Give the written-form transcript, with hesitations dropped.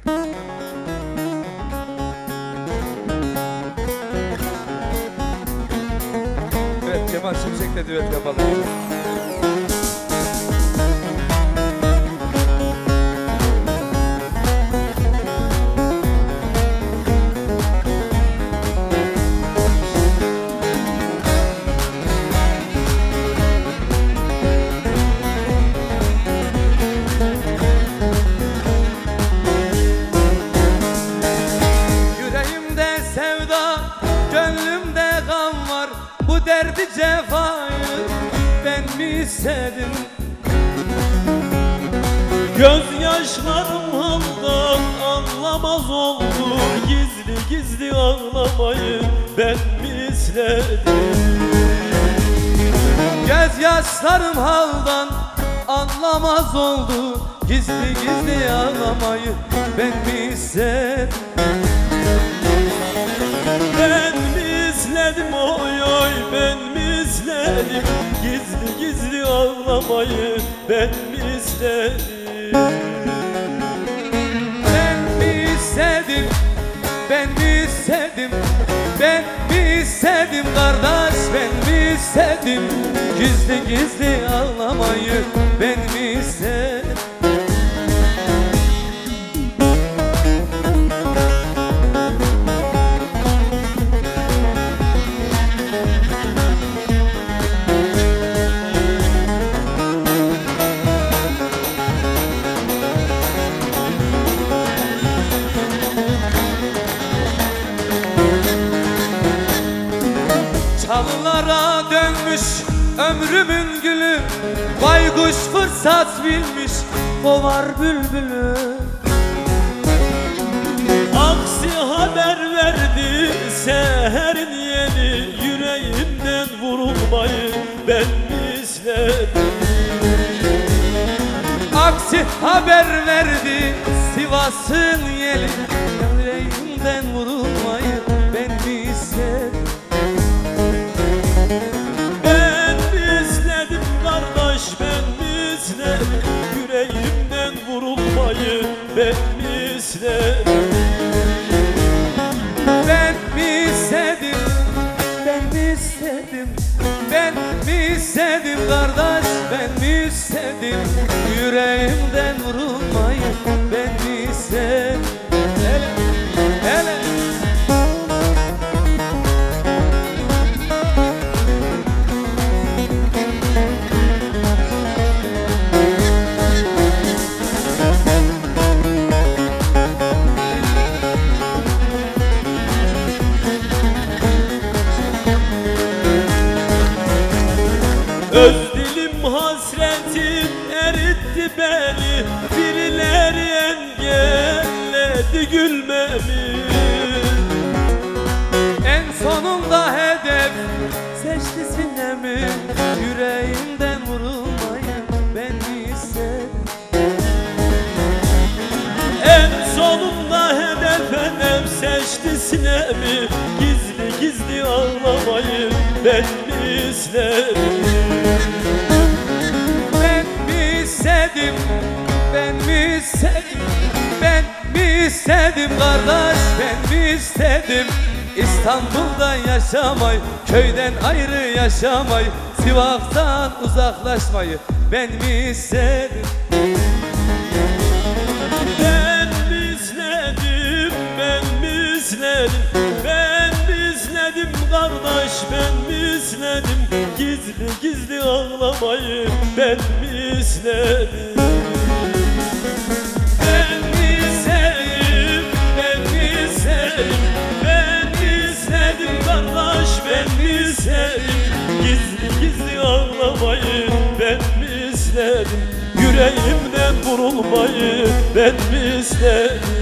Evet, Kemal Şimşek'le düet yapalım. Yüreğimde sevda, gönlümde gam var. Bu derdi cefayı ben mi istedim? Gözyaşlarım haldan anlamaz oldu. Gizli gizli ağlamayı ben mi istedim? Gözyaşlarım haldan anlamaz oldu. Gizli gizli ağlamayı ben mi istedim? Ben mi izledim oy oy, ben mi izledim? Gizli gizli ağlamayı ben mi istedim? Ben mi istedim? Ben mi istedim? Ben mi istedim kardeş? Ben mi istedim? Gizli gizli ağlamayı ben mi istedim? Çalılara dönmüş ömrümün gülü, baykuş fırsat bilmiş kovar bülbülü. Aksi haber verdi seherin yeni, yüreğimden vurulmayı ben mi istedim? Aksi haber verdi Sivas'ın yeli, yüreğimden vurulmayı ben mi istedim? Ben mi istedim kardeş, ben mi istedim? Yüreğimden vurulmayı ben mi istedim? Ben mi istedim? Ben mi istedim? Ben mi istedim kardeş? Ben mi istedim? Yüreğimden vurulmayı ben mi istedim? Hele, hele. Öz dilim hasretin eritti beni, birileri engelledi gülmemi. En sonunda hedef seçti sinemi, yüreğimden vurulmayı ben mi istedim? En sonunda hedef seçti sinemi, gizli gizli ağlamayı ben mi istedim? Ben mi istedim? Ben mi istedim? Ben mi istedim kardeş? Ben mi istedim? İstanbul'da yaşamayı, köyden ayrı yaşamayı, Sivas'tan uzaklaşmayı ben mi istedim? Ben mi izledim, ben mi izledim? Ben mi izledim kardeş, ben mi izledim? Gizli gizli ağlamayı ben mi izledim? Ben mi izledim, ben mi izledim? Ben mi izledim kardeş, ben mi izledim? Gizli gizli ağlamayı ben mi izledim? Yüreğimden vurulmayı ben mi istedim?